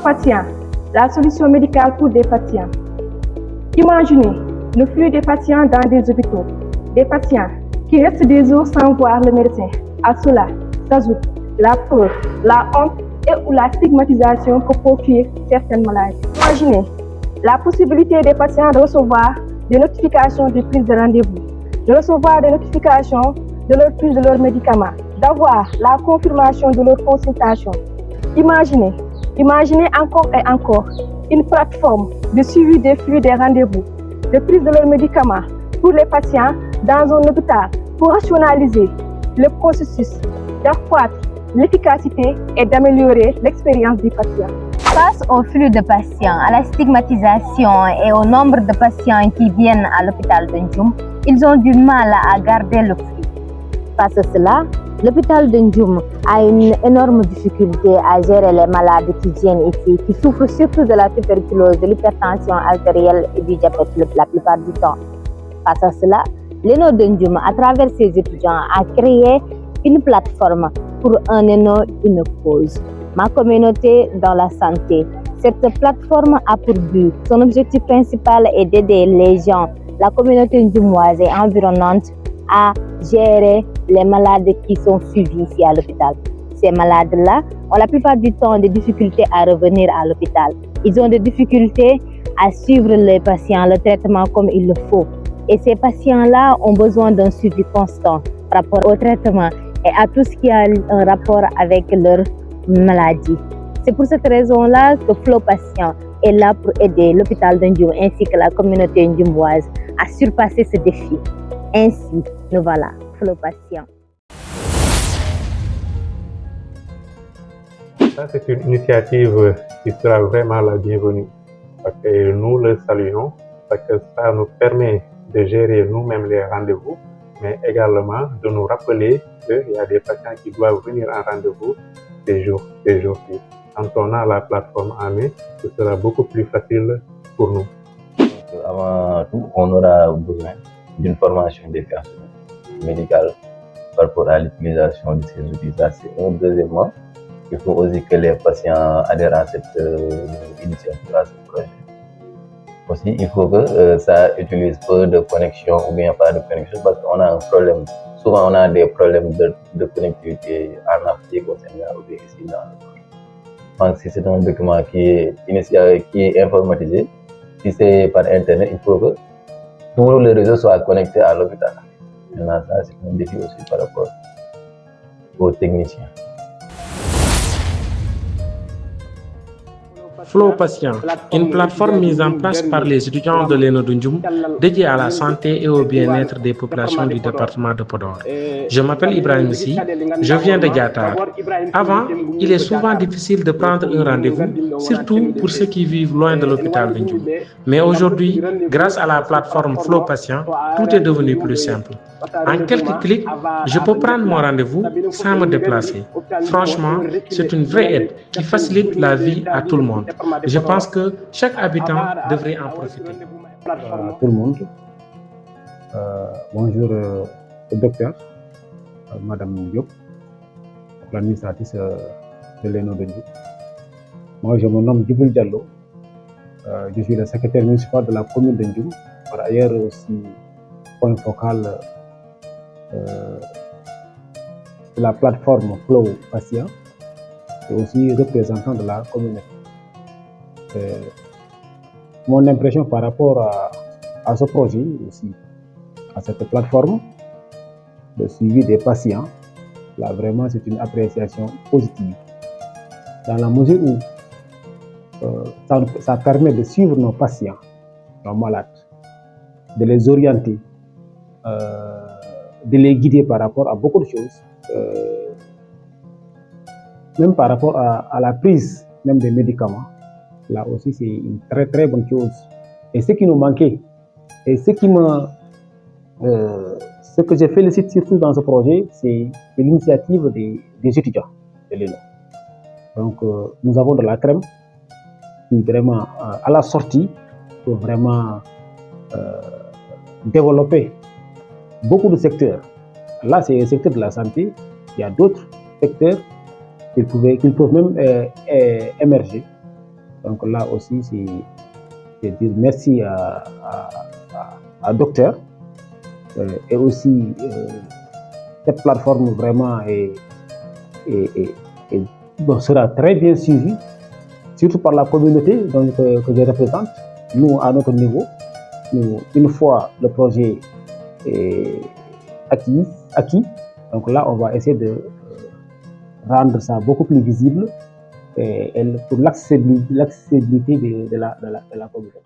Patient, la solution médicale pour des patients. Imaginez le flux des patients dans des hôpitaux, des patients qui restent des jours sans voir le médecin. À cela s'ajoute la peur, la honte et ou la stigmatisation que provoquent certaines maladies. Imaginez la possibilité des patients de recevoir des notifications de prise de rendez-vous, de recevoir des notifications de leur prise de leurs médicaments, d'avoir la confirmation de leur consultation. Imaginez encore et encore une plateforme de suivi des flux des rendez-vous, de prise de leurs médicaments pour les patients dans un hôpital pour rationaliser le processus, d'accroître l'efficacité et d'améliorer l'expérience du patient. Face au flux de patients, à la stigmatisation et au nombre de patients qui viennent à l'hôpital de Ndioum, ils ont du mal à garder le flux. Face à cela, l'hôpital de Ndioum a une énorme difficulté à gérer les malades qui viennent ici, qui souffrent surtout de la tuberculose, de l'hypertension artérielle et du diabète la plupart du temps. Face à cela, l'ENO de Ndioum, à travers ses étudiants, a créé une plateforme pour un ENO, une cause. Ma communauté dans la santé. Cette plateforme a pour but, son objectif principal est d'aider les gens, la communauté ndjoumoise et environnante à gérer les malades qui sont suivis ici à l'hôpital. Ces malades-là ont la plupart du temps des difficultés à revenir à l'hôpital. Ils ont des difficultés à suivre les patients, le traitement comme il le faut. Et ces patients-là ont besoin d'un suivi constant par rapport au traitement et à tout ce qui a un rapport avec leur maladie. C'est pour cette raison-là que Flow Patient est là pour aider l'hôpital de Ndioum ainsi que la communauté ndjoumoise à surpasser ce défi. Ainsi, nous voilà, Flow Patient. Ça, c'est une initiative qui sera vraiment la bienvenue. Parce que nous le saluons, parce que ça nous permet de gérer nous-mêmes les rendez-vous, mais également de nous rappeler qu'il y a des patients qui doivent venir en rendez-vous ces jours-ci. Quand on a la plateforme en main, ce sera beaucoup plus facile pour nous. Avant tout, on aura besoin d'une formation des personnels médicales par rapport à l'utilisation de ces outils. Ça, c'est un. Deuxièmement, il faut aussi que les patients adhèrent à cette initiative, à ce projet. Aussi, il faut que ça utilise peu de connexion ou bien pas de connexion parce qu'on a un problème. Souvent, on a des problèmes de connectivité en Afrique, au Sénégal ou ici dans le monde. Donc, si c'est un document qui est informatisé, si c'est par Internet, il faut que tous les réseaux soient connectés à l'hôpital. Maintenant, ça, c'est un défi aussi par rapport aux techniciens. Flow Patient, une plateforme mise en place par les étudiants de l'ENO de Ndioum dédiée à la santé et au bien-être des populations du département de Podor. Je m'appelle Ibrahim Sy, je viens de Diatar. Avant, il est souvent difficile de prendre un rendez-vous, surtout pour ceux qui vivent loin de l'hôpital de Ndioum. Mais aujourd'hui, grâce à la plateforme Flow Patient, tout est devenu plus simple. En quelques clics, je peux prendre mon rendez-vous sans me déplacer. Franchement, c'est une vraie aide qui facilite la vie à tout le monde. Je pense que chaque habitant devrait en profiter. Tout le monde. Bonjour, docteur, Madame Diop, l'administratrice de l'ENO de Ndioum. Moi, je me nomme Djibril Diallo. Je suis le secrétaire municipal de la commune de Ndioum. Par ailleurs, aussi point focal de la plateforme Flow Patient et aussi représentant de la communauté. Mon impression par rapport à ce projet aussi, à cette plateforme de suivi des patients, là vraiment c'est une appréciation positive. Dans la mesure où ça permet de suivre nos patients, nos malades, de les orienter, de les guider par rapport à beaucoup de choses, même par rapport à la prise même des médicaments. Là aussi, c'est une très très bonne chose. Et ce qui nous manquait, et ce que je félicite surtout dans ce projet, c'est l'initiative des étudiants de l'ENO. Donc, nous avons de la crème qui vraiment, à la sortie, pour vraiment développer beaucoup de secteurs. Là, c'est le secteur de la santé. Il y a d'autres secteurs qui peuvent même émerger Donc là aussi, c'est dire merci à Docteur et aussi cette plateforme vraiment sera très bien suivie, surtout par la communauté donc, que je représente. Nous, à notre niveau, une fois le projet est acquis, donc là, on va essayer de rendre ça beaucoup plus visible et pour l'accessibilité de la communauté.